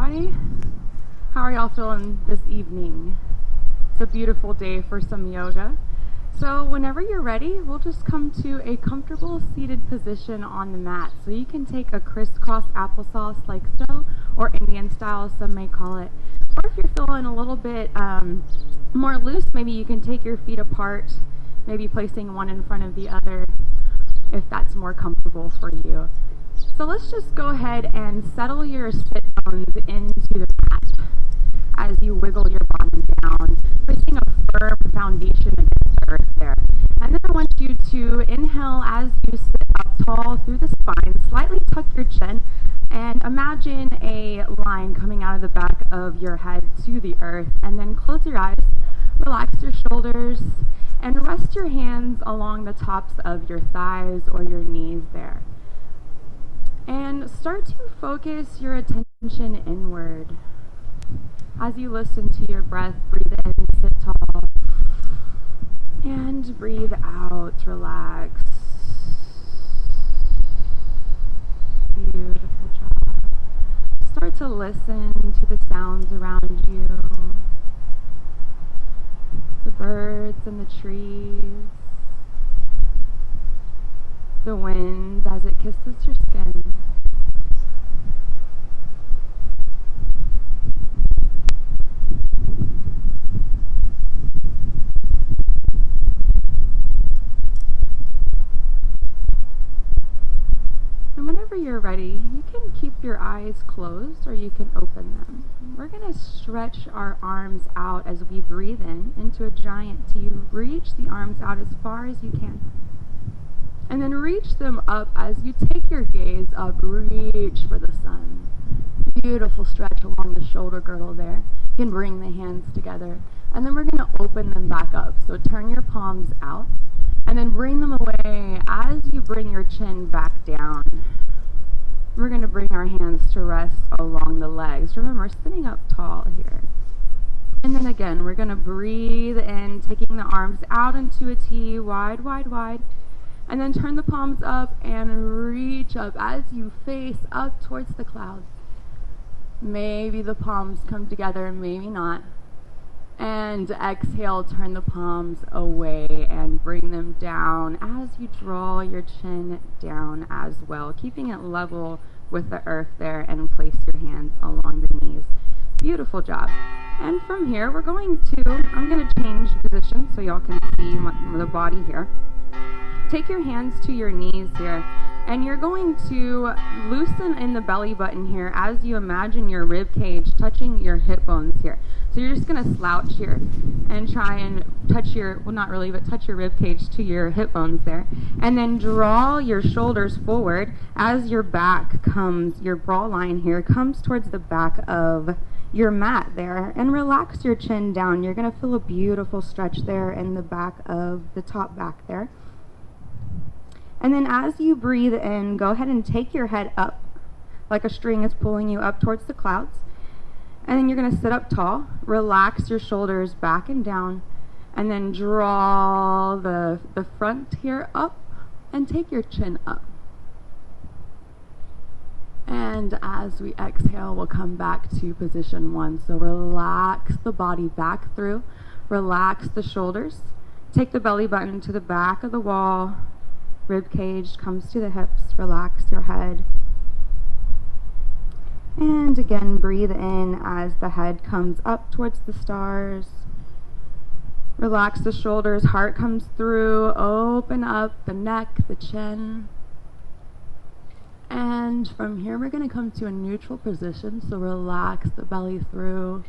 everybody. How are y'all feeling this evening? It's a beautiful day for some yoga. So whenever you're ready, we'll just come to a comfortable seated position on the mat. So you can take a crisscross applesauce like so, or Indian style, some may call it. Or if you're feeling a little bit more loose, maybe you can take your feet apart, maybe placing one in front of the other, if that's more comfortable for you. So let's just go ahead and settle your sit bones into the mat as you wiggle your bottom down, placing a firm foundation against the earth there. And then I want you to inhale as you sit up tall through the spine, slightly tuck your chin, and imagine a line coming out of the back of your head to the earth. And then close your eyes, relax your shoulders, and rest your hands along the tops of your thighs or your knees there. And start to focus your attention inward. As you listen to your breath, breathe in, sit tall, and breathe out, relax. Beautiful job. Start to listen to the sounds around you, the birds and the trees, the wind as it kisses your skin. And whenever you're ready, you can keep your eyes closed or you can open them. We're going to stretch our arms out as we breathe in into a giant T. Reach the arms out as far as you can. And then reach them up as you take your gaze up, reach for the sun. Beautiful stretch along the shoulder girdle there. You can bring the hands together. And then we're going to open them back up. So turn your palms out and then bring them away as you bring your chin back down. We're going to bring our hands to rest along the legs. Remember, sitting up tall here. And then again, we're going to breathe in, taking the arms out into a T, wide, wide, wide. And then turn the palms up and reach up as you face up towards the clouds. Maybe the palms come together, maybe not. And exhale, turn the palms away and bring them down as you draw your chin down as well, keeping it level with the earth there, and place your hands along the knees. Beautiful job. And from here, I'm going to change position so y'all can see the body here. Take your hands to your knees here, and you're going to loosen in the belly button here as you imagine your rib cage touching your hip bones here. So you're just going to slouch here and try and touch touch your rib cage to your hip bones there. And then draw your shoulders forward as your back comes, your bra line here comes towards the back of your mat there, and relax your chin down. You're going to feel a beautiful stretch there in the back of the top back there. And then as you breathe in, go ahead and take your head up like a string is pulling you up towards the clouds. And then you're going to sit up tall, relax your shoulders back and down, and then draw the front here up and take your chin up. And as we exhale, we'll come back to position one. So relax the body back through, relax the shoulders, take the belly button to the back of the wall. Rib cage comes to the hips, relax your head. And again, breathe in as the head comes up towards the stars. Relax the shoulders, heart comes through, open up the neck, the chin. And from here, we're going to come to a neutral position. So relax the belly through,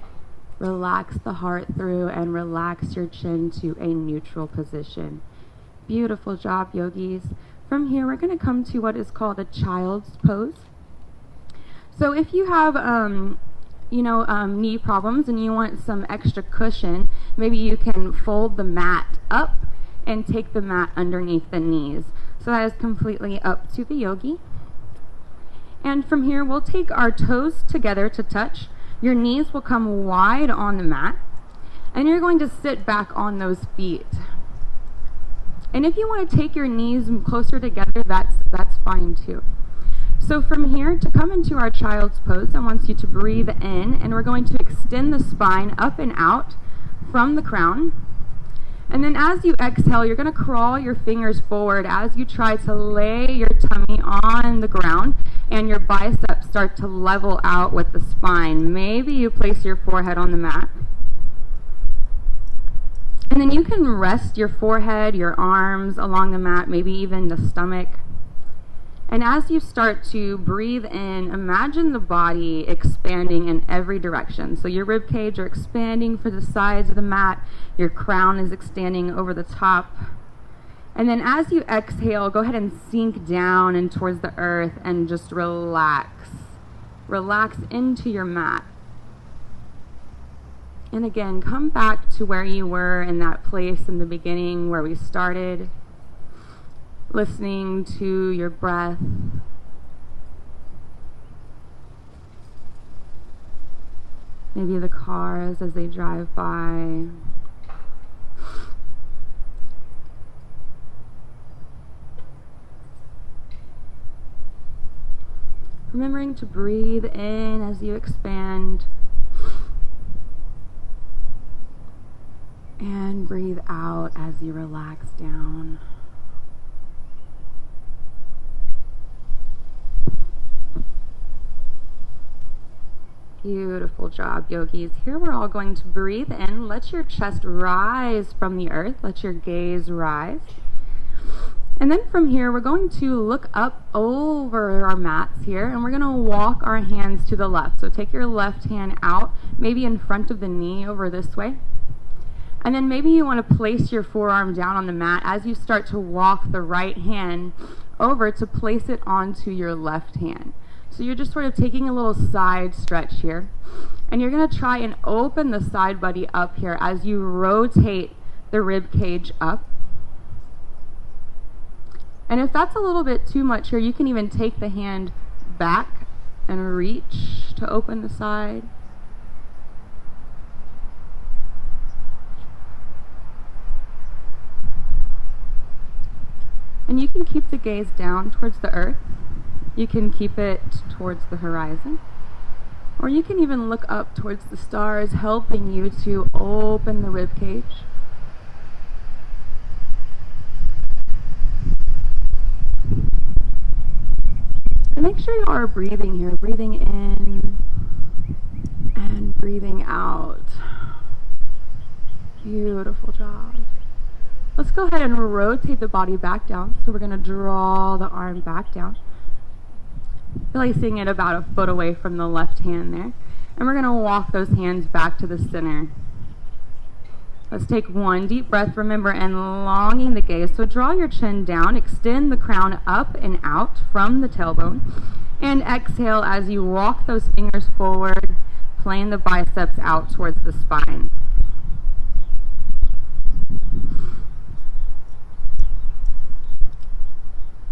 relax the heart through, and relax your chin to a neutral position. Beautiful job, yogis. From here, we're going to come to what is called a child's pose. So if you have, knee problems and you want some extra cushion, maybe you can fold the mat up and take the mat underneath the knees. So that is completely up to the yogi. And from here, we'll take our toes together to touch. Your knees will come wide on the mat, and you're going to sit back on those feet. And if you want to take your knees closer together, that's fine too. So from here, to come into our child's pose, I want you to breathe in, and we're going to extend the spine up and out from the crown. And then as you exhale, you're going to crawl your fingers forward as you try to lay your tummy on the ground and your biceps start to level out with the spine. Maybe you place your forehead on the mat. And then you can rest your forehead, your arms along the mat, maybe even the stomach. And as you start to breathe in, imagine the body expanding in every direction. So your rib cage are expanding for the sides of the mat. Your crown is extending over the top. And then as you exhale, go ahead and sink down and towards the earth and just relax. Relax into your mat. And again, come back to where you were in that place in the beginning where we started. Listening to your breath. Maybe the cars as they drive by. Remembering to breathe in as you expand. And breathe out as you relax down. Beautiful job, yogis. Here we're all going to breathe in. Let your chest rise from the earth. Let your gaze rise. And then from here, we're going to look up over our mats here, and we're going to walk our hands to the left. So take your left hand out, maybe in front of the knee over this way. And then maybe you want to place your forearm down on the mat as you start to walk the right hand over to place it onto your left hand. So you're just sort of taking a little side stretch here. And you're going to try and open the side body up here as you rotate the rib cage up. And if that's a little bit too much here, you can even take the hand back and reach to open the side. And you can keep the gaze down towards the earth. You can keep it towards the horizon. Or you can even look up towards the stars, helping you to open the rib cage. And make sure you are breathing here, breathing in and breathing out. Beautiful job. Let's go ahead and rotate the body back down. So we're going to draw the arm back down, placing it about a foot away from the left hand there. And we're going to walk those hands back to the center. Let's take one deep breath, remember, and elonging the gaze. So draw your chin down, extend the crown up and out from the tailbone, and exhale as you walk those fingers forward, playing the biceps out towards the spine.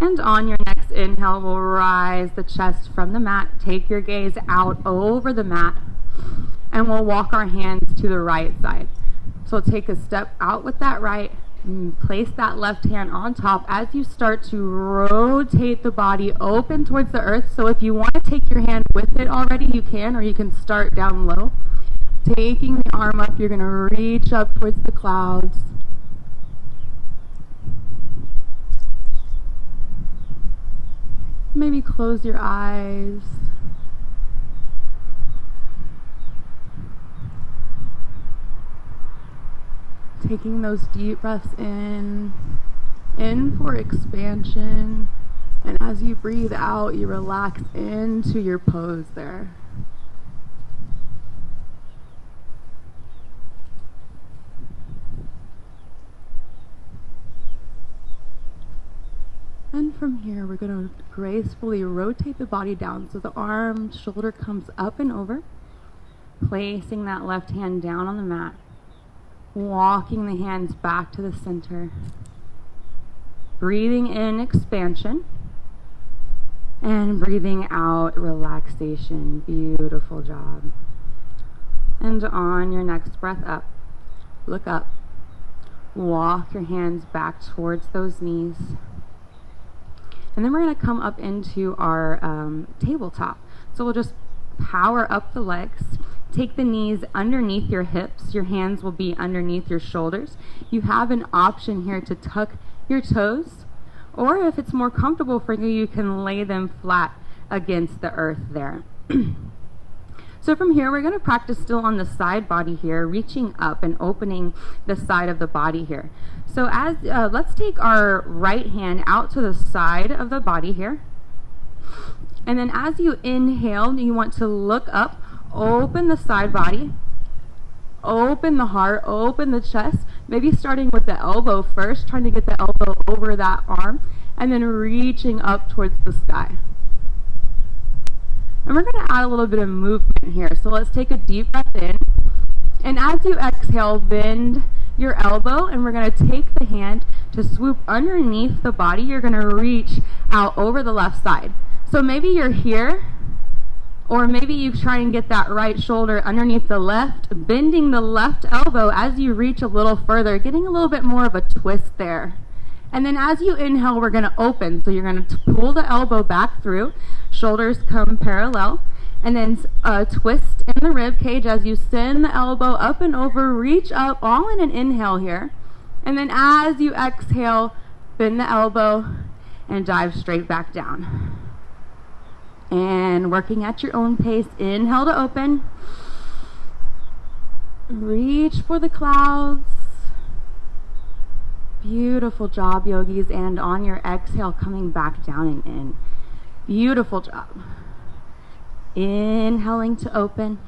And on your next inhale, we'll rise the chest from the mat. Take your gaze out over the mat, and we'll walk our hands to the right side. So take a step out with that right, and place that left hand on top as you start to rotate the body open towards the earth. So if you want to take your hand with it already, you can, or you can start down low. Taking the arm up, you're going to reach up towards the clouds. Maybe close your eyes. Taking those deep breaths in for expansion. And as you breathe out, you relax into your pose there. And from here, we're going to gracefully rotate the body down so the arm, shoulder comes up and over. Placing that left hand down on the mat. Walking the hands back to the center. Breathing in expansion. And breathing out relaxation. Beautiful job. And on your next breath up, look up. Walk your hands back towards those knees. And then we're going to come up into our tabletop. So we'll just power up the legs. Take the knees underneath your hips. Your hands will be underneath your shoulders. You have an option here to tuck your toes, or if it's more comfortable for you, you can lay them flat against the earth there. So from here, we're going to practice still on the side body here, reaching up and opening the side of the body here. So as let's take our right hand out to the side of the body here. And then as you inhale, you want to look up, open the side body, open the heart, open the chest, maybe starting with the elbow first, trying to get the elbow over that arm, and then reaching up towards the sky. And we're going to add a little bit of movement here. So let's take a deep breath in. And as you exhale, bend your elbow, and we're going to take the hand to swoop underneath the body. You're going to reach out over the left side. So maybe you're here, or maybe you try and get that right shoulder underneath the left, bending the left elbow as you reach a little further, getting a little bit more of a twist there. And then as you inhale, we're going to open. So you're going to pull the elbow back through, shoulders come parallel, and then twist in the rib cage as you send the elbow up and over, reach up, all in an inhale here. And then as you exhale, bend the elbow and dive straight back down. And working at your own pace, inhale to open. Reach for the clouds. Beautiful job, yogis. And on your exhale, coming back down and in. Beautiful job. Inhaling to open.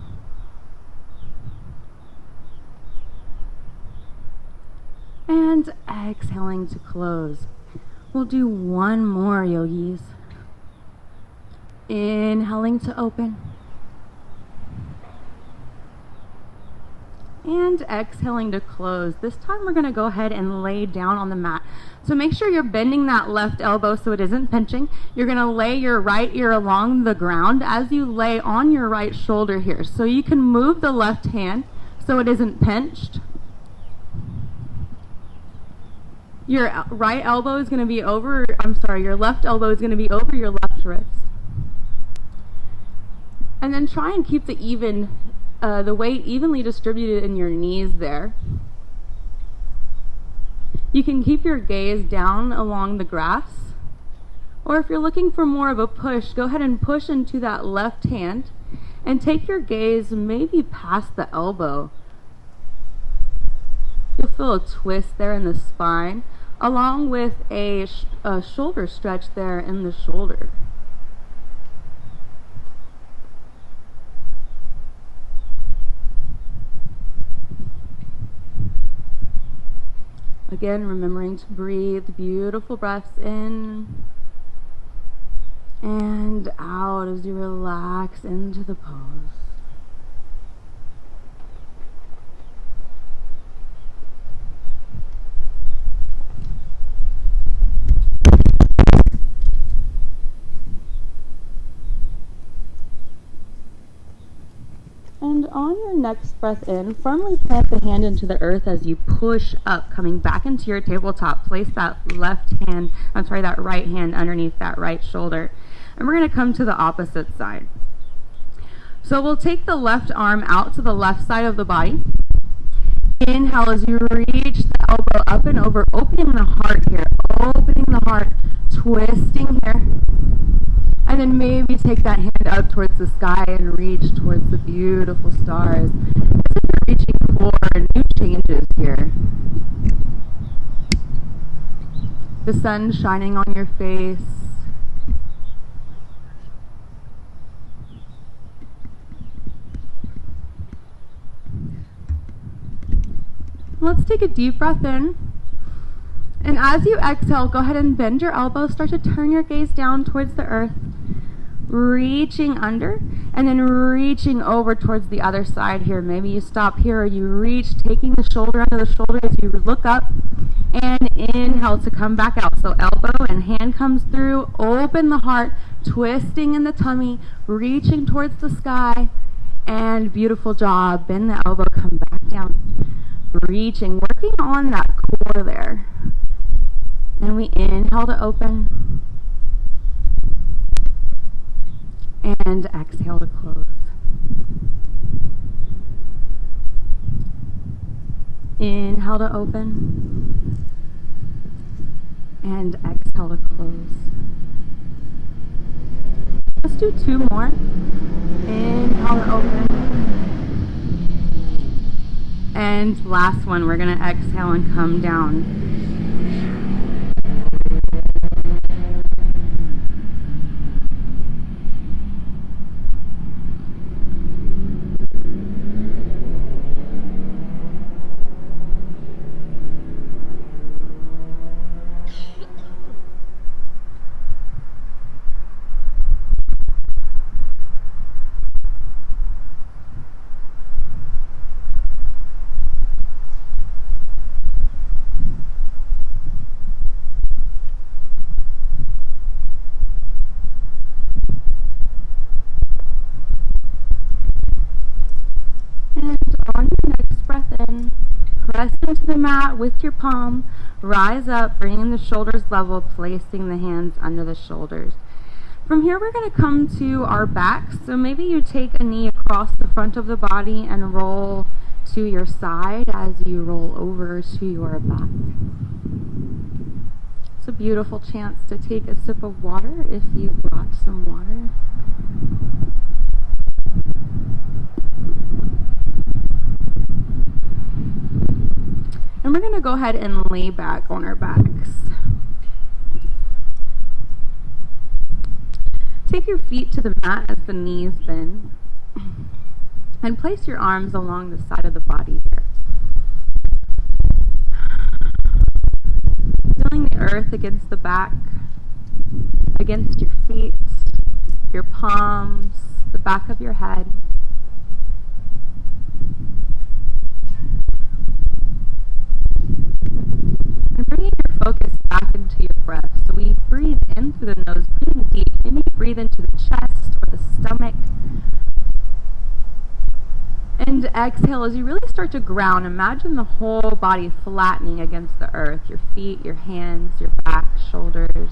And exhaling to close. We'll do one more, yogis. Inhaling to open. And exhaling to close. This time we're going to go ahead and lay down on the mat. So make sure you're bending that left elbow so it isn't pinching. You're going to lay your right ear along the ground as you lay on your right shoulder here. So you can move the left hand so it isn't pinched. Your right elbow is going to be over, your left elbow is going to be over your left wrist. And then try and keep the weight evenly distributed in your knees there. You can keep your gaze down along the grass. Or if you're looking for more of a push, go ahead and push into that left hand and take your gaze maybe past the elbow. You'll feel a twist there in the spine, along with a shoulder stretch there in the shoulder. Again, remembering to breathe beautiful breaths in and out as you relax into the pose. And on your next breath in, firmly plant the hand into the earth as you push up, coming back into your tabletop. Place that that right hand underneath that right shoulder. And we're going to come to the opposite side. So we'll take the left arm out to the left side of the body. Inhale as you reach the elbow up and over, opening the heart here, opening the heart, twisting here. And then maybe take that hand up towards the sky and reach towards the beautiful stars. As if you're reaching for new changes here. The sun shining on your face. Let's take a deep breath in. And as you exhale, go ahead and bend your elbows. Start to turn your gaze down towards the earth. Reaching under and then reaching over towards the other side here. Maybe you stop here or you reach, taking the shoulder under the shoulder as you look up and inhale to come back out. So elbow and hand comes through, open the heart, twisting in the tummy, reaching towards the sky, and beautiful job. Bend the elbow, come back down. Reaching, working on that core there. And we inhale to open. And exhale to close. Inhale to open. And exhale to close. Let's do 2 more. Inhale to open. And last one, we're going to exhale and come down. On your next breath in, press into the mat with your palm, rise up, bringing the shoulders level, placing the hands under the shoulders. From here we're going to come to our backs, so maybe you take a knee across the front of the body and roll to your side as you roll over to your back. It's a beautiful chance to take a sip of water if you brought some water. And we're going to go ahead and lay back on our backs. Take your feet to the mat as the knees bend. And place your arms along the side of the body here. Feeling the earth against the back, against your feet, your palms, the back of your head. And bringing your focus back into your breath. So we breathe in through the nose, breathing deep. Maybe breathe into the chest or the stomach. And exhale as you really start to ground. Imagine the whole body flattening against the earth. Your feet, your hands, your back, shoulders.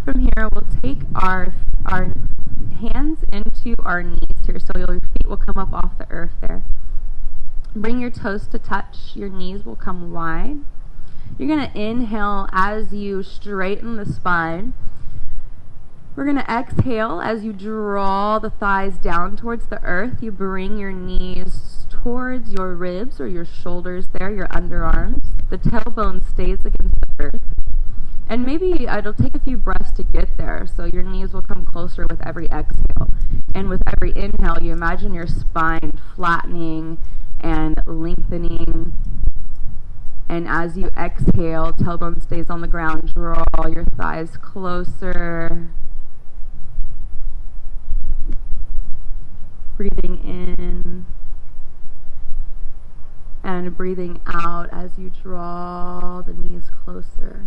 From here, we'll take our hands into our knees here. So your feet will come up off the earth there. Bring your toes to touch. Your knees will come wide. You're going to inhale as you straighten the spine. We're going to exhale as you draw the thighs down towards the earth. You bring your knees towards your ribs or your shoulders there, your underarms. The tailbone stays against the earth. And maybe it'll take a few breaths to get there, so your knees will come closer with every exhale. And with every inhale, you imagine your spine flattening and lengthening. And as you exhale, tailbone stays on the ground. Draw your thighs closer. Breathing in. And breathing out as you draw the knees closer.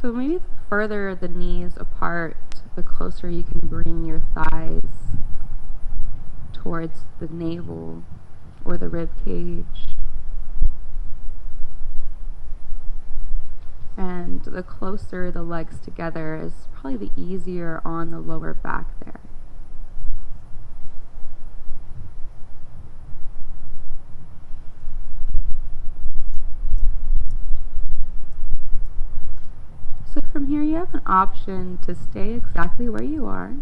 So maybe the further the knees apart, the closer you can bring your thighs towards the navel or the rib cage. And the closer the legs together is probably the easier on the lower back there. So from here you have an option to stay exactly where you are,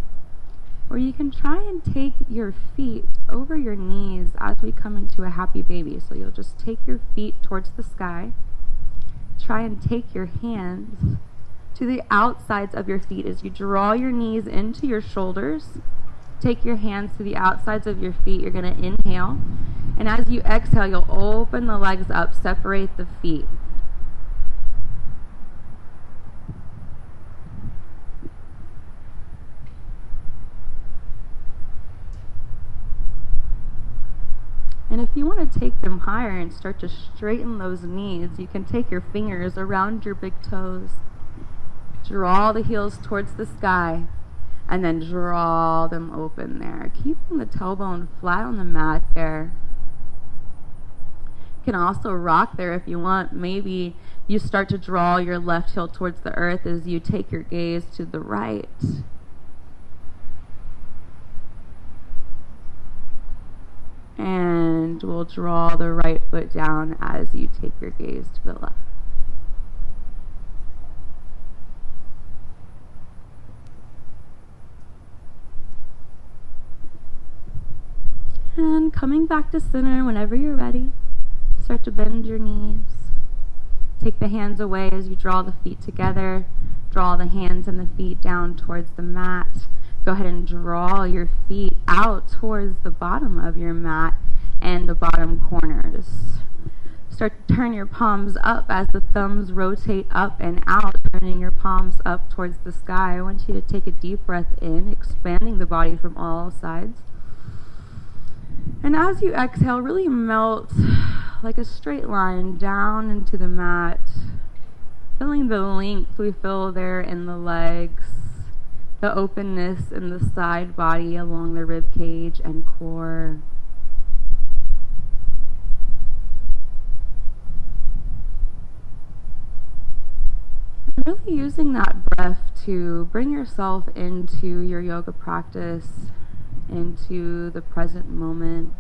or you can try and take your feet over your knees as we come into a happy baby. So you'll just take your feet towards the sky. Try and take your hands to the outsides of your feet as you draw your knees into your shoulders. Take your hands to the outsides of your feet. You're going to inhale. And as you exhale, you'll open the legs up, separate the feet. And if you want to take them higher and start to straighten those knees, you can take your fingers around your big toes. Draw the heels towards the sky. And then draw them open there. Keeping the tailbone flat on the mat there. You can also rock there if you want. Maybe you start to draw your left heel towards the earth as you take your gaze to the right. And we'll draw the right foot down as you take your gaze to the left. And coming back to center whenever you're ready. Start to bend your knees. Take the hands away as you draw the feet together. Draw the hands and the feet down towards the mat. Go ahead and draw your feet out towards the bottom of your mat and the bottom corners. Start to turn your palms up as the thumbs rotate up and out, turning your palms up towards the sky. I want you to take a deep breath in, expanding the body from all sides. And as you exhale, really melt like a straight line down into the mat, feeling the length we feel there in the legs, the openness in the side body along the rib cage and core. And really using that breath to bring yourself into your yoga practice, into the present moment.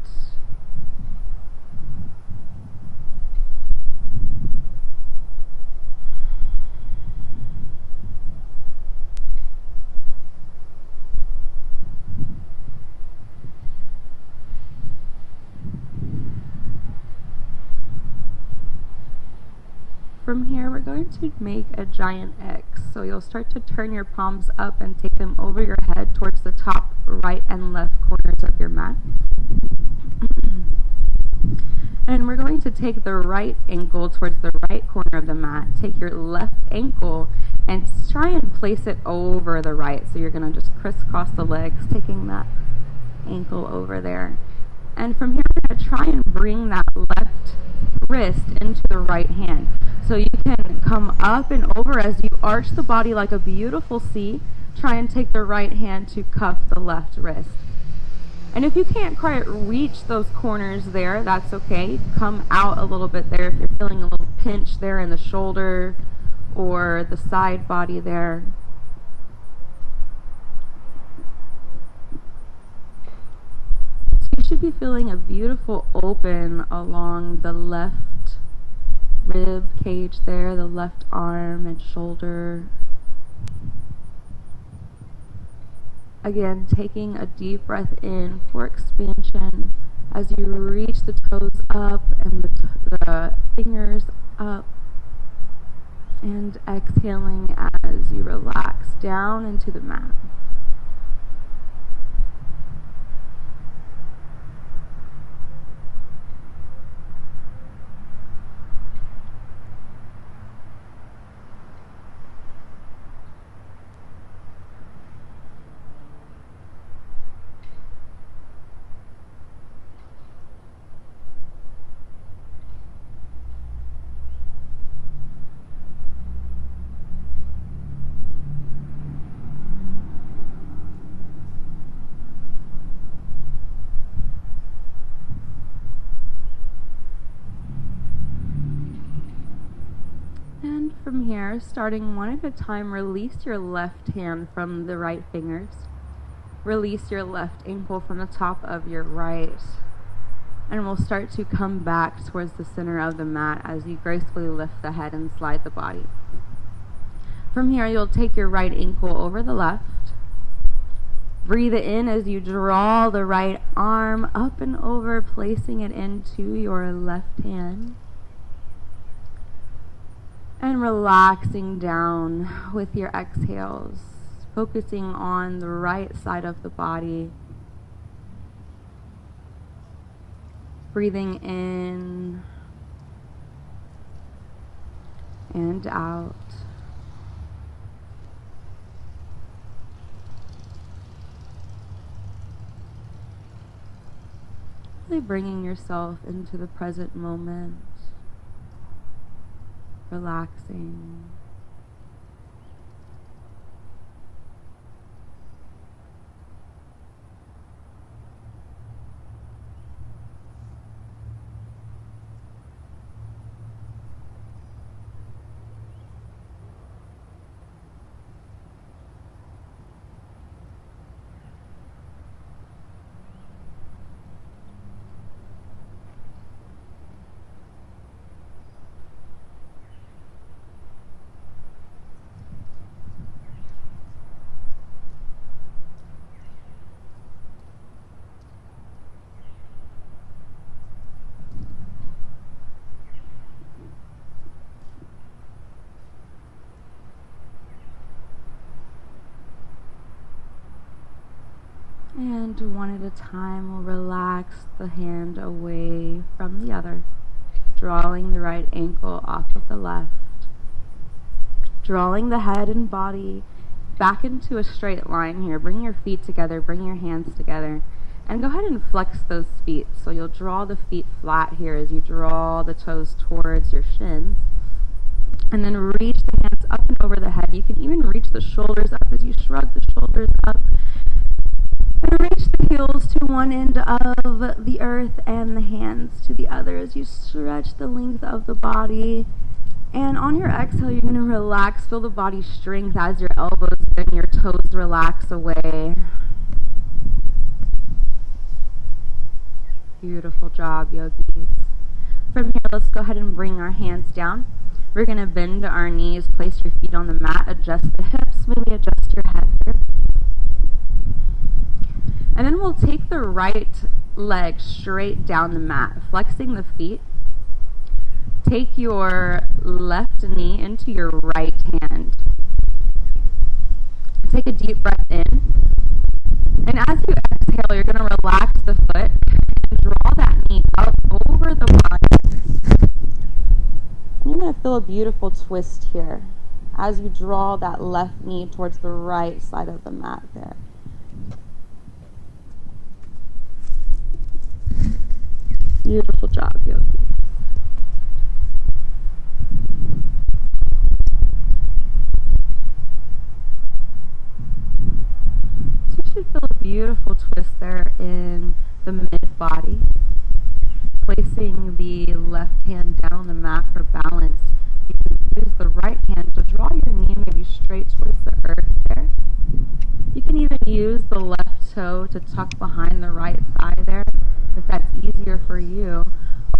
From here, we're going to make a giant X. So you'll start to turn your palms up and take them over your head towards the top right and left corners of your mat. And we're going to take the right ankle towards the right corner of the mat. Take your left ankle and try and place it over the right. So you're going to just crisscross the legs, taking that ankle over there. And from here, we're going to try and bring that left wrist into the right hand. So you can come up and over as you arch the body like a beautiful C. Try and take the right hand to cuff the left wrist. And if you can't quite reach those corners there, that's okay. Come out a little bit there if you're feeling a little pinch there in the shoulder or the side body there. So you should be feeling a beautiful open along the left rib cage there, the left arm and shoulder. Again, taking a deep breath in for expansion as you reach the toes up and the fingers up, and exhaling as you relax down into the mat. From here, starting one at a time, release your left hand from the right fingers. Release your left ankle from the top of your right. And we'll start to come back towards the center of the mat as you gracefully lift the head and slide the body. From here, you'll take your right ankle over the left. Breathe it in as you draw the right arm up and over, placing it into your left hand. And relaxing down with your exhales, focusing on the right side of the body. Breathing in and out. Really bringing yourself into the present moment. Relaxing. And one at a time, we'll relax the hand away from the other, drawing the right ankle off of the left, drawing the head and body back into a straight line here. Bring your feet together, bring your hands together, and go ahead and flex those feet. So you'll draw the feet flat here as you draw the toes towards your shins. And then reach the hands up and over the head. You can even reach the shoulders up as you shrug the shoulders up. And reach the heels to one end of the earth and the hands to the other as you stretch the length of the body. And on your exhale, you're going to relax. Feel the body strength as your elbows and your toes relax away. Beautiful job, yogis. From here, let's go ahead and bring our hands down. We're going to bend our knees, place your feet on the mat, adjust the hips, maybe adjust your head here. And then we'll take the right leg straight down the mat, flexing the feet. Take your left knee into your right hand. Take a deep breath in. And as you exhale, you're going to relax the foot and draw that knee up over the body. You're going to feel a beautiful twist here as you draw that left knee towards the right side of the mat there. Beautiful job, yogi. So you should feel a beautiful twist there in the mid-body. Placing the left hand down on the mat for balance. You can use the right hand to draw your knee maybe straight towards the earth there. You can even use the left toe to tuck behind the right thigh there, if that's easier for you.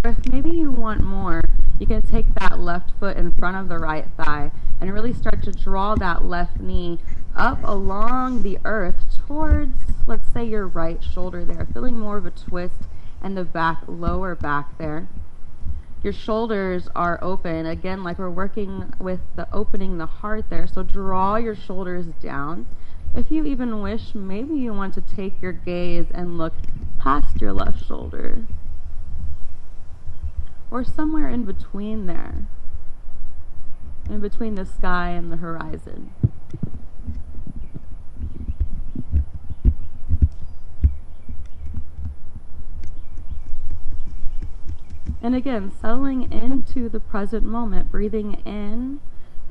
Or if maybe you want more, you can take that left foot in front of the right thigh and really start to draw that left knee up along the earth towards, let's say, your right shoulder there, feeling more of a twist and the back, lower back there. Your shoulders are open, again, like we're working with the opening the heart there, so draw your shoulders down. If you even wish, maybe you want to take your gaze and look past your left shoulder, or somewhere in between there, in between the sky and the horizon. And again, settling into the present moment, breathing in.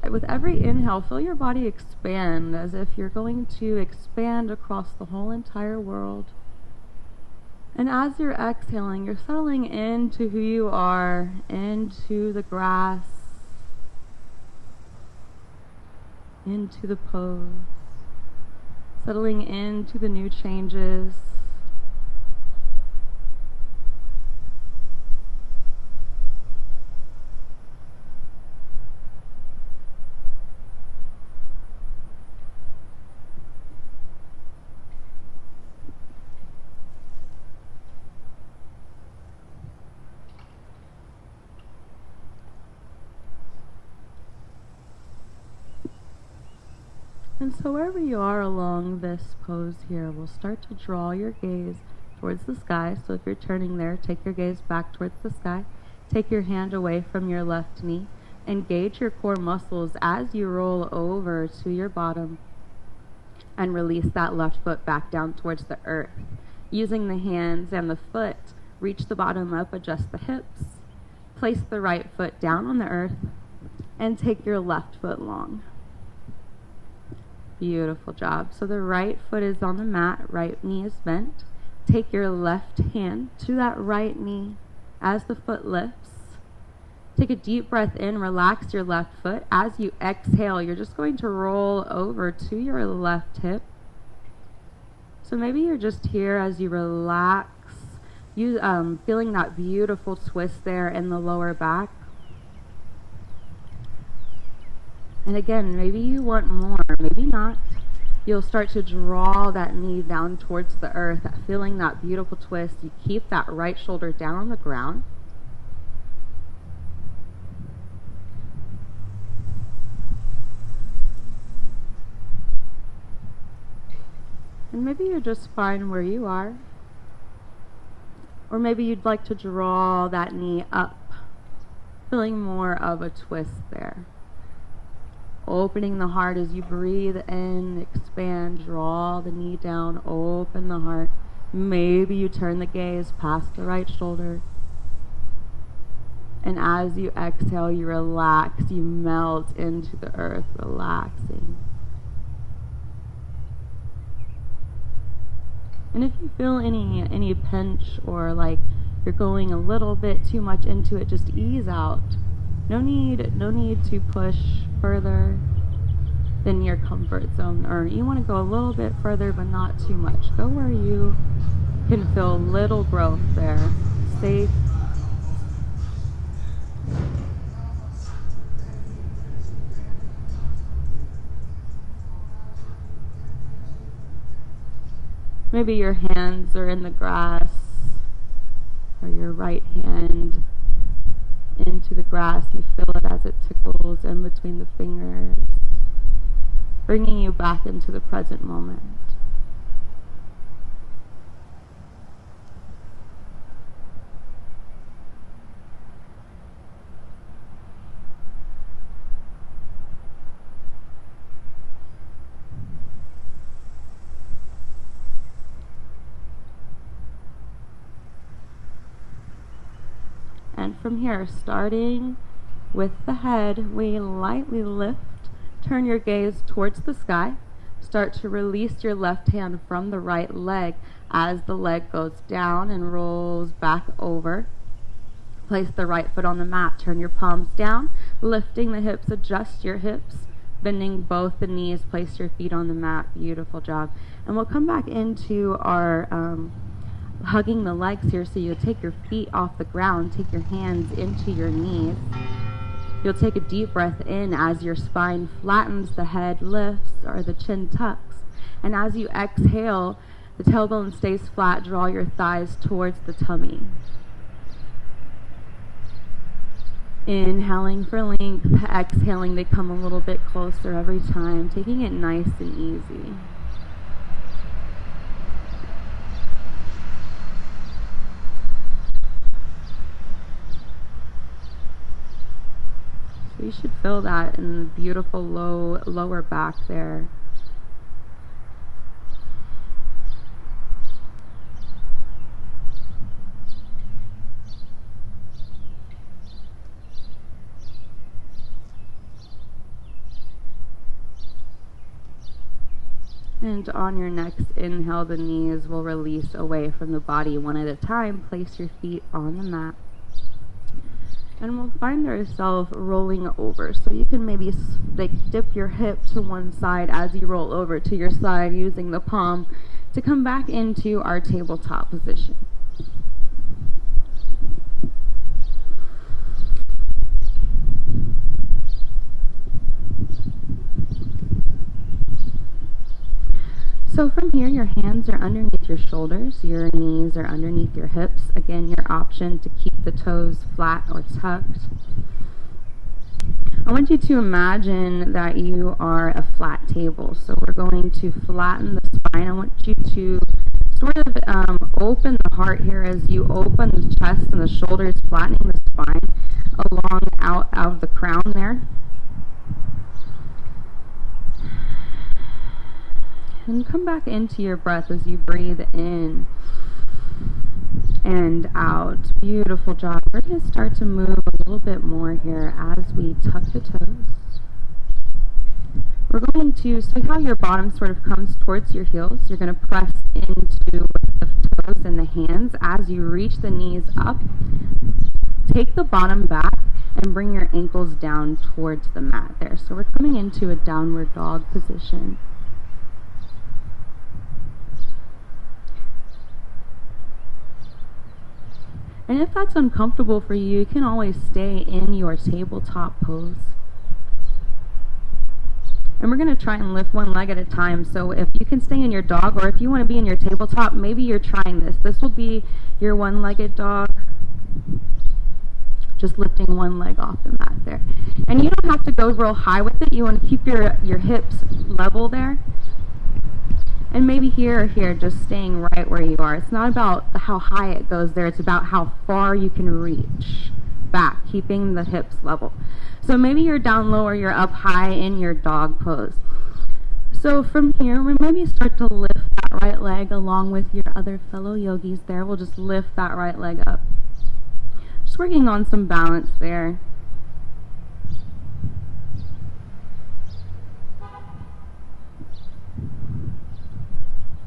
With every inhale, feel your body expand as if you're going to expand across the whole entire world. And as you're exhaling, you're settling into who you are, into the grass, into the pose, settling into the new changes. And so wherever you are along this pose here, we'll start to draw your gaze towards the sky. So if you're turning there, take your gaze back towards the sky. Take your hand away from your left knee. Engage your core muscles as you roll over to your bottom. And release that left foot back down towards the earth. Using the hands and the foot, reach the bottom up, adjust the hips. Place the right foot down on the earth. And take your left foot long. Beautiful job. So the right foot is on the mat, right knee is bent. Take your left hand to that right knee as the foot lifts. Take a deep breath in, relax your left foot. As you exhale, you're just going to roll over to your left hip. So maybe you're just here as you relax, feeling that beautiful twist there in the lower back. And again, maybe you want more, maybe not. You'll start to draw that knee down towards the earth, feeling that beautiful twist. You keep that right shoulder down on the ground. And maybe you're just fine where you are. Or maybe you'd like to draw that knee up, feeling more of a twist there. Opening the heart as you breathe in, expand, draw the knee down, open the heart. Maybe you turn the gaze past the right shoulder. And as you exhale, you relax, you melt into the earth, relaxing. And if you feel any pinch or like you're going a little bit too much into it, just ease out. No need to push further than your comfort zone, or you want to go a little bit further but not too much. Go where you can feel little growth there, safe. Maybe your hands are in the grass, or your right hand into the grass. You feel it as it tickles in between the fingers, bringing you back into the present moment. And from here, starting with the head, we lightly lift, turn your gaze towards the sky. Start to release your left hand from the right leg as the leg goes down and rolls back over. Place the right foot on the mat, turn your palms down, lifting the hips, adjust your hips, bending both the knees, place your feet on the mat. Beautiful job. And we'll come back into our hugging the legs here, so you'll take your feet off the ground, take your hands into your knees. You'll take a deep breath in as your spine flattens, the head lifts, or the chin tucks. And as you exhale, the tailbone stays flat, draw your thighs towards the tummy. Inhaling for length, exhaling, they come a little bit closer every time, taking it nice and easy. You should feel that in the beautiful lower back there. And on your next inhale, the knees will release away from the body one at a time. Place your feet on the mat. And we'll find ourselves rolling over. So you can maybe dip your hip to one side as you roll over to your side, using the palm to come back into our tabletop position. So from here, your hands are underneath your shoulders, your knees are underneath your hips. Again, your option to keep the toes flat or tucked. I want you to imagine that you are a flat table. So we're going to flatten the spine. I want you to sort of open the heart here as you open the chest and the shoulders, flattening the spine along out of the crown there. And come back into your breath as you breathe in and out. Beautiful job. We're going to start to move a little bit more here as we tuck the toes. We're going to, so how your bottom sort of comes towards your heels, you're going to press into the toes and the hands as you reach the knees up. Take the bottom back and bring your ankles down towards the mat there. So we're coming into a downward dog position. And if that's uncomfortable for you, you can always stay in your tabletop pose. And we're going to try and lift one leg at a time. So if you can stay in your dog, or if you want to be in your tabletop, maybe you're trying this. This will be your one-legged dog. Just lifting one leg off the mat there. And you don't have to go real high with it. You want to keep your hips level there. And maybe here or here, just staying right where you are. It's not about how high it goes there, it's about how far you can reach back, keeping the hips level. So maybe you're down low or you're up high in your dog pose. So from here, we maybe start to lift that right leg along with your other fellow yogis there. We'll just lift that right leg up. Just working on some balance there.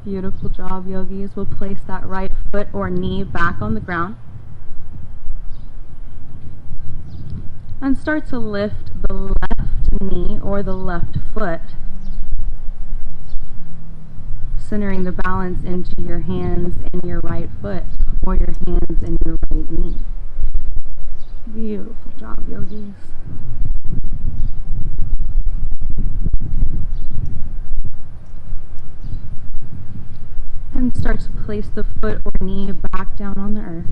Beautiful job, yogis. We'll place that right foot or knee back on the ground. And start to lift the left knee or the left foot, centering the balance into your hands and your right foot or your hands and your right knee. Beautiful job, yogis. And start to place the foot or knee back down on the earth.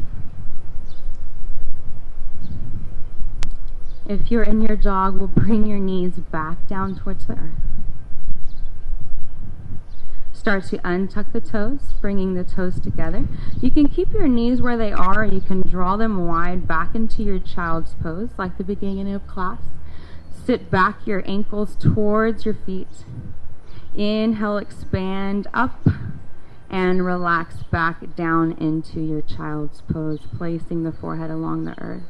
If you're in your jog, we'll bring your knees back down towards the earth. Start to untuck the toes, bringing the toes together. You can keep your knees where they are, or you can draw them wide back into your child's pose, like the beginning of class. Sit back your ankles towards your feet. Inhale, expand up, and relax back down into your child's pose, placing the forehead along the earth.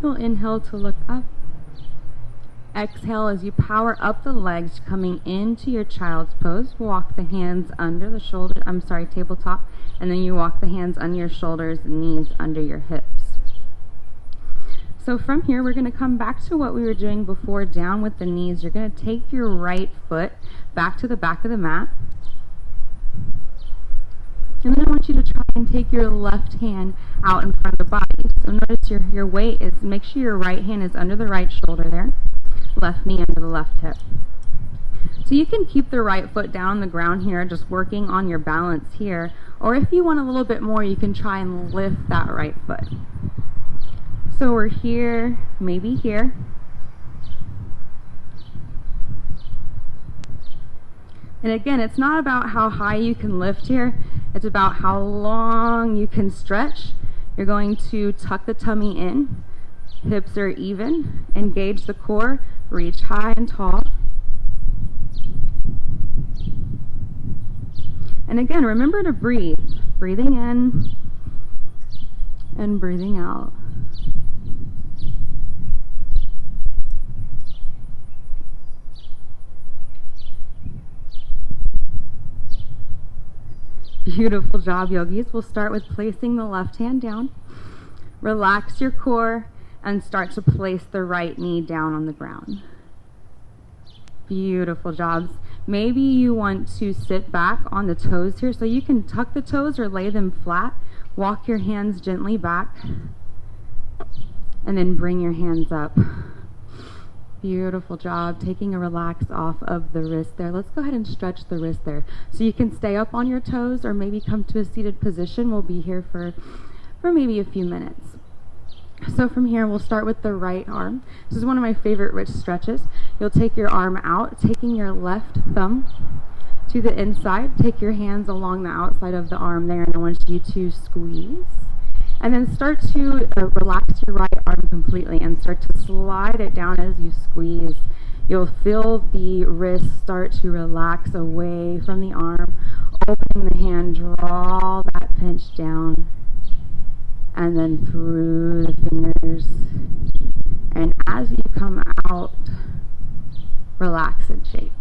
You'll inhale to look up. Exhale as you power up the legs, coming into your child's pose. Walk the hands under the shoulder, tabletop, and then you walk the hands under your shoulders, knees under your hips. So from here, we're going to come back to what we were doing before, down with the knees. You're going to take your right foot back to the back of the mat. And then I want you to try and take your left hand out in front of the body. So notice your weight is, make sure your right hand is under the right shoulder there. Left knee under the left hip. So you can keep the right foot down on the ground here, just working on your balance here. Or if you want a little bit more, you can try and lift that right foot. So we're here, maybe here. And again, it's not about how high you can lift here. It's about how long you can stretch. You're going to tuck the tummy in. Hips are even. Engage the core. Reach high and tall. And again, remember to breathe. Breathing in and breathing out. Beautiful job, yogis. We'll start with placing the left hand down. Relax your core and start to place the right knee down on the ground. Beautiful jobs. Maybe you want to sit back on the toes here, so you can tuck the toes or lay them flat. Walk your hands gently back and then bring your hands up. Beautiful job. Taking a relax off of the wrist there. Let's go ahead and stretch the wrist there. So you can stay up on your toes or maybe come to a seated position. We'll be here for maybe a few minutes. So from here, we'll start with the right arm. This is one of my favorite wrist stretches. You'll take your arm out, taking your left thumb to the inside. Take your hands along the outside of the arm there, and I want you to squeeze. And then start to relax your right arm completely and start to slide it down as you squeeze. You'll feel the wrist start to relax away from the arm. Opening the hand, draw that pinch down. And then through the fingers. And as you come out, relax and shake.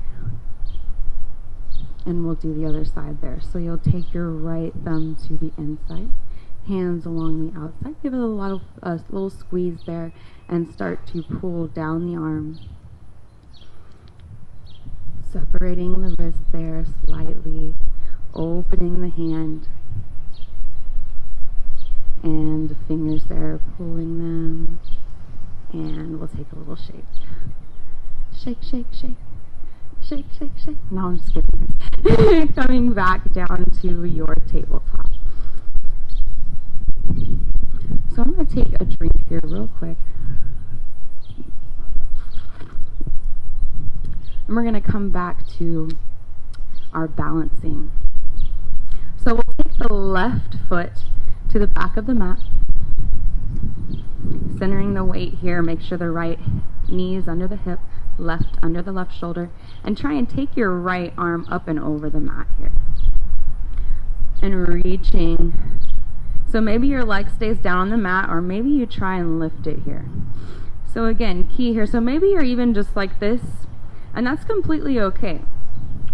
And we'll do the other side there. So you'll take your right thumb to the inside. Hands along the outside. Give it a little squeeze there and start to pull down the arm. Separating the wrist there slightly. Opening the hand. And the fingers there, pulling them. And we'll take a little shake. Shake, shake, shake. Shake, shake, shake. No, I'm just kidding. Coming back down to your tabletop. So I'm going to take a drink here real quick. And we're going to come back to our balancing. So we'll take the left foot to the back of the mat. Centering the weight here, make sure the right knee is under the hip, left under the left shoulder, and try and take your right arm up and over the mat here. And reaching. So maybe your leg stays down on the mat, or maybe you try and lift it here. So again, key here. So maybe you're even just like this, and that's completely okay.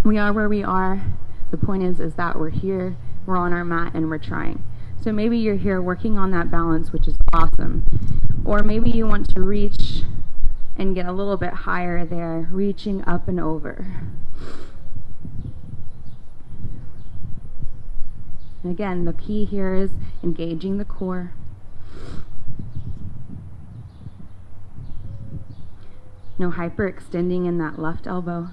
We are where we are. The point is that we're here, we're on our mat, and we're trying. So maybe you're here working on that balance, which is awesome. Or maybe you want to reach and get a little bit higher there, reaching up and over. And again, the key here is engaging the core. No hyperextending in that left elbow.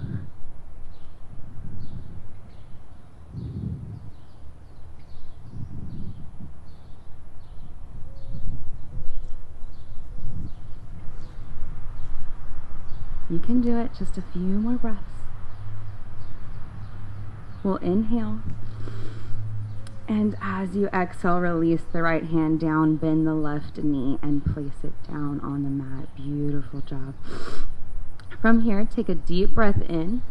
You can do it, just a few more breaths. We'll inhale. And as you exhale, release the right hand down, bend the left knee, and place it down on the mat. Beautiful job. From here, take a deep breath in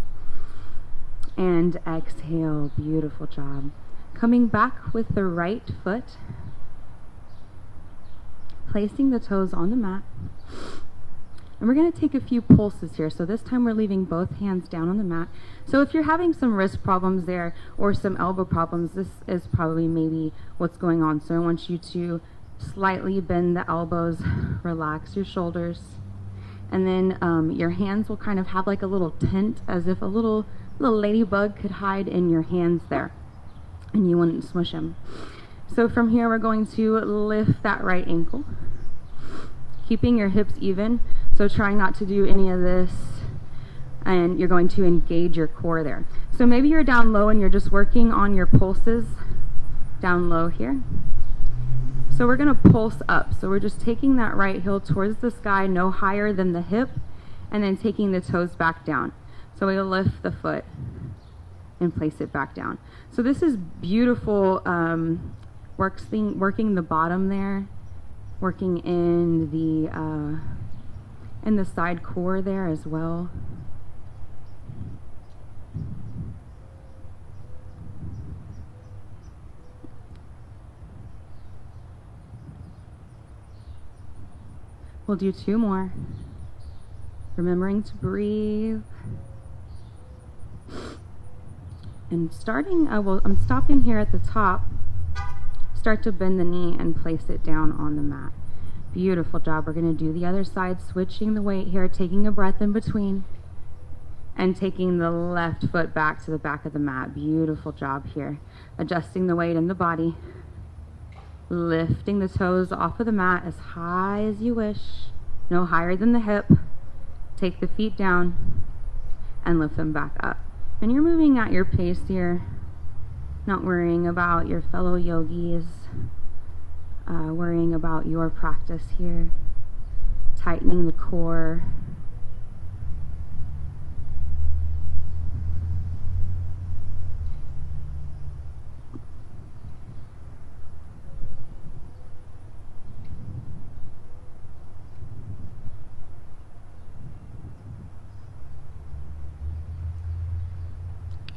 and exhale. Beautiful job. Coming back with the right foot, placing the toes on the mat. And we're going to take a few pulses here. So this time we're leaving both hands down on the mat. So if you're having some wrist problems there or some elbow problems, this is probably maybe what's going on. So I want you to slightly bend the elbows, relax your shoulders. And then your hands will kind of have like a little tent, as if a little ladybug could hide in your hands there. And you wouldn't smush them. So from here we're going to lift that right ankle. Keeping your hips even. So try not to do any of this, and you're going to engage your core there. So maybe you're down low and you're just working on your pulses down low here. So we're going to pulse up. So we're just taking that right heel towards the sky, no higher than the hip, and then taking the toes back down. So we'll lift the foot and place it back down. So this is beautiful working the bottom there, working in the side core there as well. We'll do two more. Remembering to breathe. And starting, I'm stopping here at the top. Start to bend the knee and place it down on the mat. Beautiful job. We're going to do the other side, switching the weight here, taking a breath in between, and taking the left foot back to the back of the mat. Beautiful job here. Adjusting the weight in the body. Lifting the toes off of the mat as high as you wish. No higher than the hip. Take the feet down and lift them back up. And you're moving at your pace here. Not worrying about your fellow yogis. Worrying about your practice here. Tightening the core.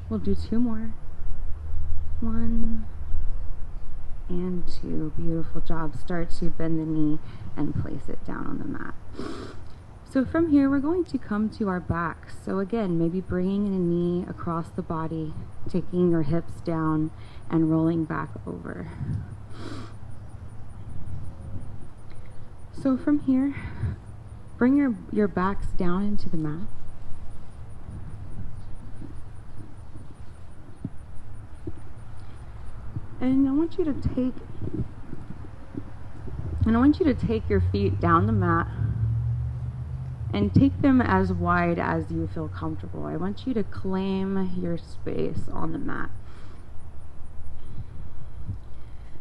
We'll do two more. 1 and 2. Beautiful job. Start to bend the knee and place it down on the mat. So from here we're going to come to our backs. So again, maybe bringing a knee across the body, taking your hips down and rolling back over. So from here, bring your backs down into the mat. And I want you to take And I want you to take your feet down the mat and take them as wide as you feel comfortable. I want you to claim your space on the mat.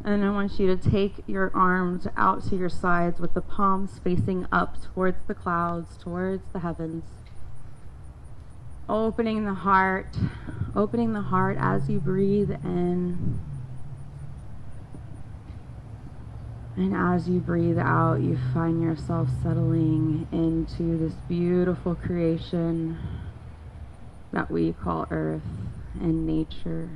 And I want you to take your arms out to your sides with the palms facing up towards the clouds, towards the heavens. Opening the heart as you breathe in. And as you breathe out, you find yourself settling into this beautiful creation that we call Earth and nature.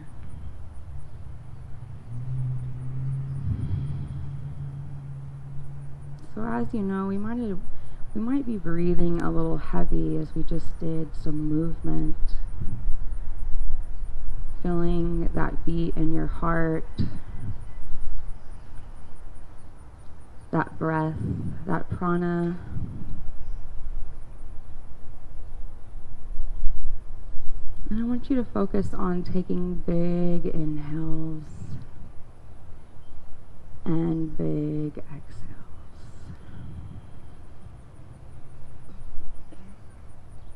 So as you know, we might be breathing a little heavy as we just did some movement. Feeling that beat in your heart, that breath, that prana. And I want you to focus on taking big inhales and big exhales.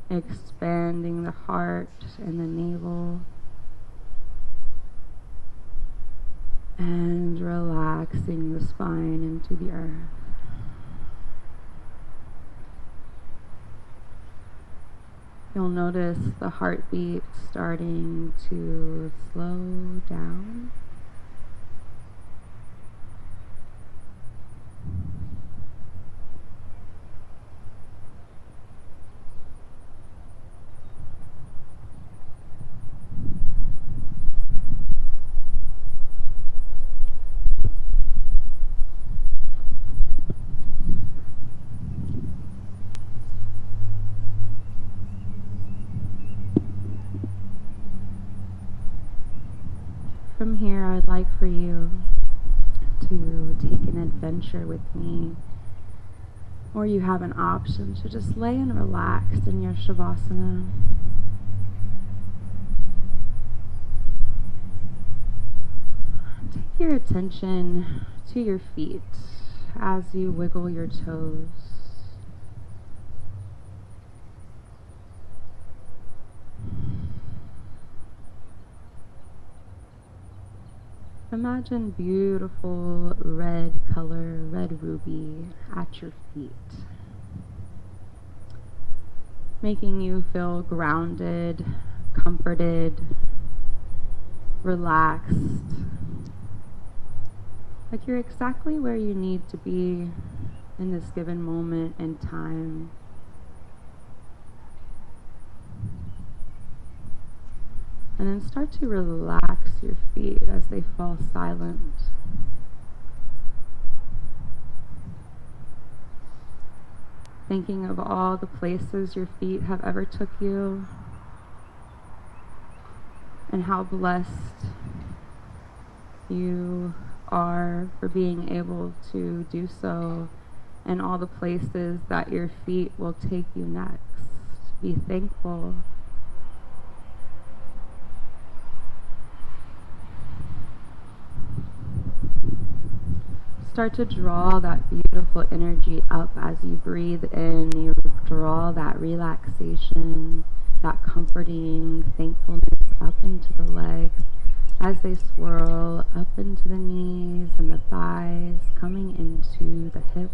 Expanding the heart and the navel. And relaxing the spine into the earth. You'll notice the heartbeat starting to slow down. From here, I'd like for you to take an adventure with me, or you have an option to just lay and relax in your Shavasana. Take your attention to your feet as you wiggle your toes. Imagine beautiful red color, red ruby at your feet, making you feel grounded, comforted, relaxed, like you're exactly where you need to be in this given moment in time. And then start to relax your feet as they fall silent. Thinking of all the places your feet have ever took you, and how blessed you are for being able to do so, and all the places that your feet will take you next. Be thankful. Start to draw that beautiful energy up as you breathe in. You draw that relaxation, that comforting thankfulness up into the legs as they swirl up into the knees and the thighs, coming into the hips.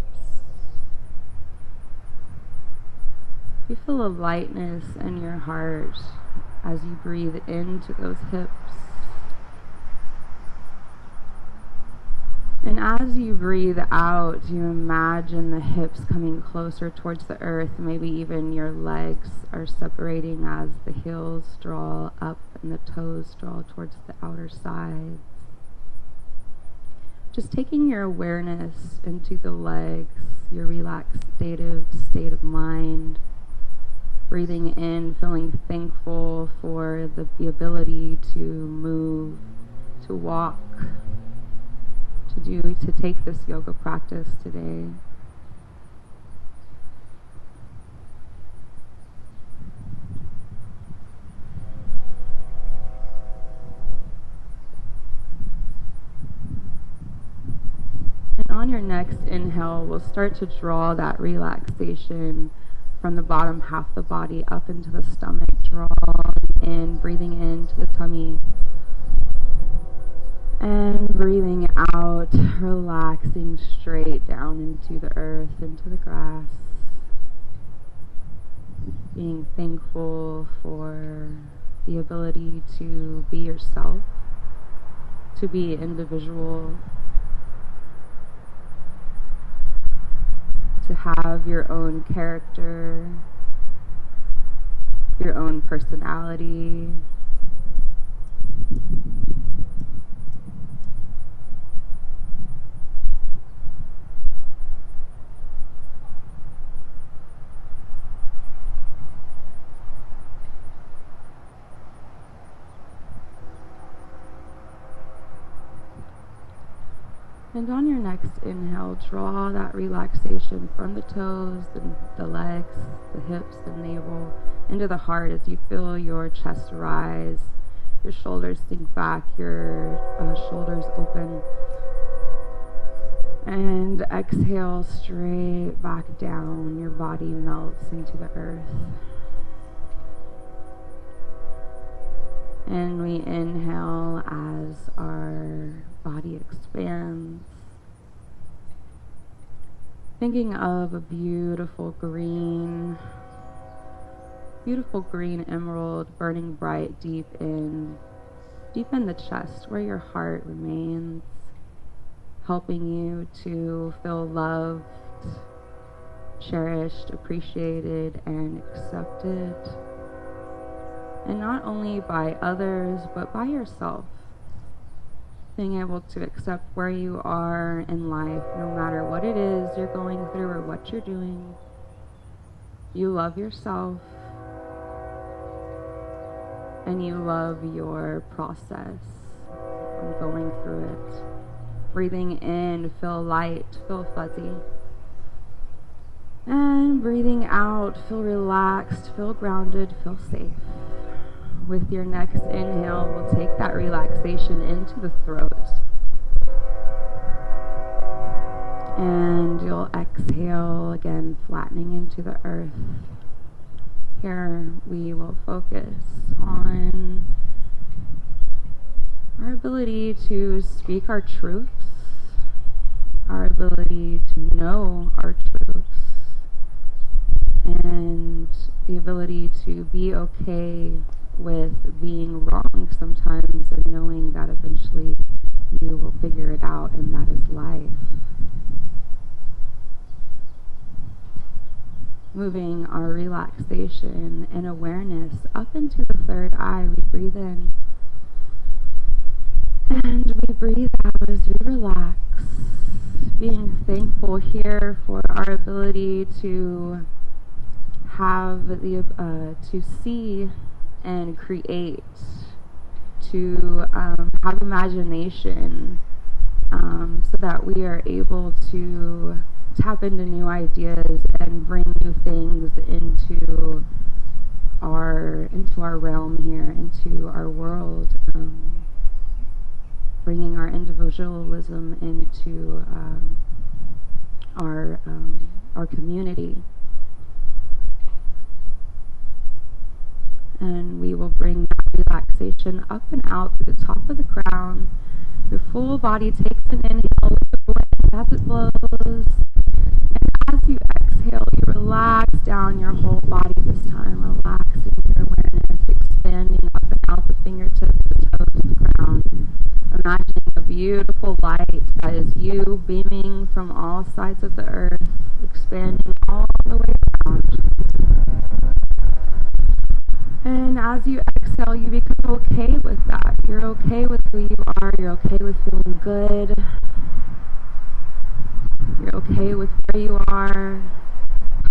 You feel a lightness in your heart as you breathe into those hips. And as you breathe out, you imagine the hips coming closer towards the earth. Maybe even your legs are separating as the heels draw up and the toes draw towards the outer sides. Just taking your awareness into the legs, your relaxed state of mind. Breathing in, feeling thankful for the ability to move, to walk, to take this yoga practice today. And on your next inhale, we'll start to draw that relaxation from the bottom half of the body up into the stomach. Draw in, breathing into the tummy. And breathing out, relaxing straight down into the earth, into the grass. Being thankful for the ability to be yourself, to be individual, to have your own character, your own personality. And on your next inhale, draw that relaxation from the toes, the legs, the hips, the navel, into the heart as you feel your chest rise, your shoulders sink back, your shoulders open. And exhale straight back down. Your body melts into the earth. And we inhale as our body expands. Thinking of a beautiful green emerald burning bright deep in the chest where your heart remains, helping you to feel loved, cherished, appreciated, and accepted. And not only by others, but by yourself. Being able to accept where you are in life, no matter what it is you're going through or what you're doing. You love yourself, and you love your process of going through it. Breathing in, feel light, feel fuzzy. And breathing out, feel relaxed, feel grounded, feel safe. With your next inhale, we'll take that relaxation into the throat. And you'll exhale again, flattening into the earth. Here we will focus on our ability to speak our truths, our ability to know our truths, and the ability to be okay with being wrong sometimes, and knowing that eventually you will figure it out, and that is life. Moving our relaxation and awareness up into the third eye, we breathe in and we breathe out as we relax, being thankful here for our ability to have to see and create, to have imagination, so that we are able to tap into new ideas and bring new things into our realm here, into our world, bringing our individualism into our community. And we will bring that relaxation up and out to the top of the crown. Your full body takes an inhale with the wind as it blows. And as you exhale, you relax down your whole body this time, relaxing your awareness, expanding up and out the fingertips, the toes, the crown. Imagining a beautiful light that is you beaming from all sides of the earth, expanding all the way around. And as you exhale, you become okay with that. You're okay with who you are. You're okay with feeling good. You're okay with where you are.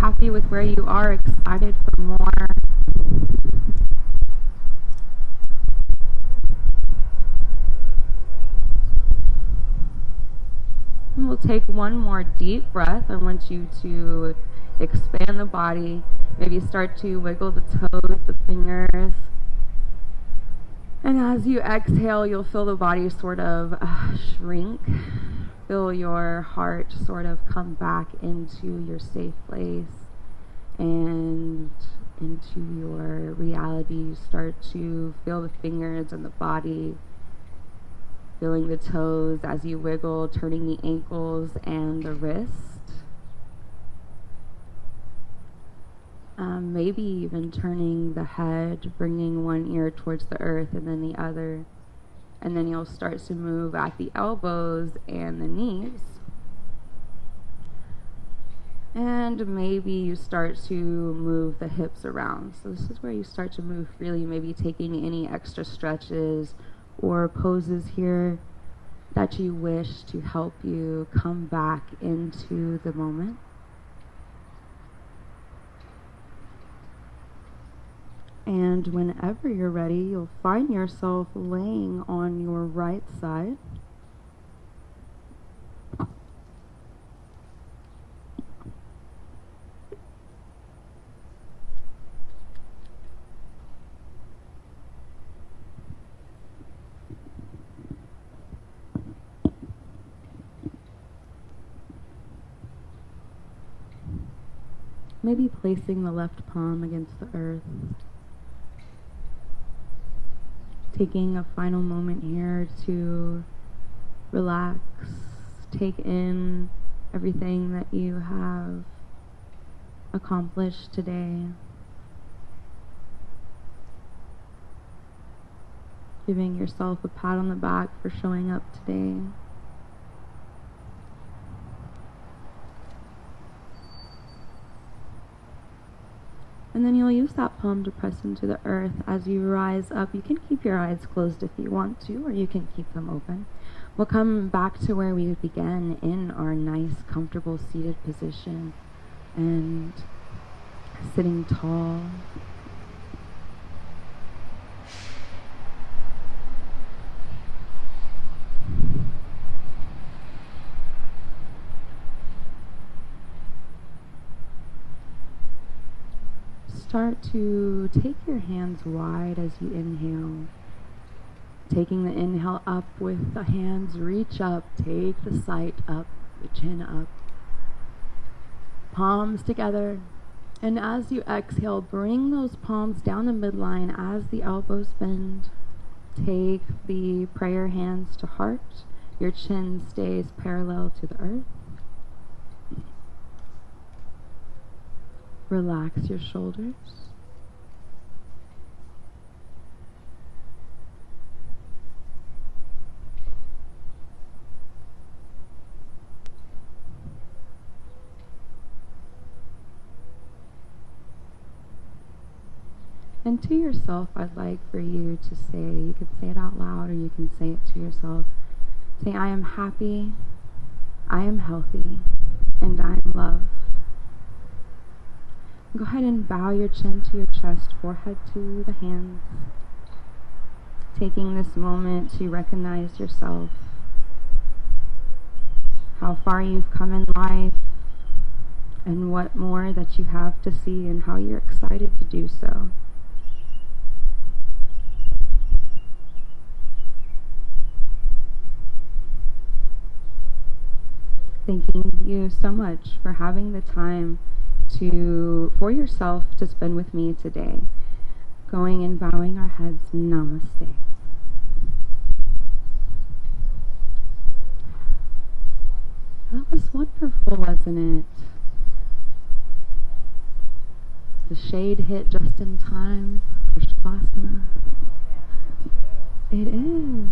Happy with where you are. Excited for more. And we'll take one more deep breath. I want you to expand the body. Maybe start to wiggle the toes, the fingers. And as you exhale, you'll feel the body sort of shrink Feel your heart sort of come back into your safe place and into your reality. You start to feel the fingers and the body, feeling the toes as you wiggle, turning the ankles and the wrist. Maybe even turning the head, bringing one ear towards the earth and then the other. And then you'll start to move at the elbows and the knees. And maybe you start to move the hips around. So this is where you start to move freely, maybe taking any extra stretches or poses here that you wish to help you come back into the moment. And whenever you're ready, you'll find yourself laying on your right side. Maybe placing the left palm against the earth. Taking a final moment here to relax, take in everything that you have accomplished today. Giving yourself a pat on the back for showing up today. And then you'll use that palm to press into the earth as you rise up. You can keep your eyes closed if you want to, or you can keep them open. We'll come back to where we began in our nice, comfortable seated position and sitting tall. Start to take your hands wide as you inhale. Taking the inhale up with the hands, reach up, take the sight up, the chin up. Palms together. And as you exhale, bring those palms down the midline as the elbows bend. Take the prayer hands to heart. Your chin stays parallel to the earth. Relax your shoulders. And to yourself, I'd like for you to say, you can say it out loud or you can say it to yourself. Say, I am happy, I am healthy, and I am loved. Go ahead and bow your chin to your chest, forehead to the hands. Taking this moment to recognize yourself, how far you've come in life, and what more that you have to see, and how you're excited to do so. Thanking you so much for having the time for yourself to spend with me today. Going and bowing our heads, namaste. That was wonderful, wasn't it? The shade hit just in time for Shavasana. It is.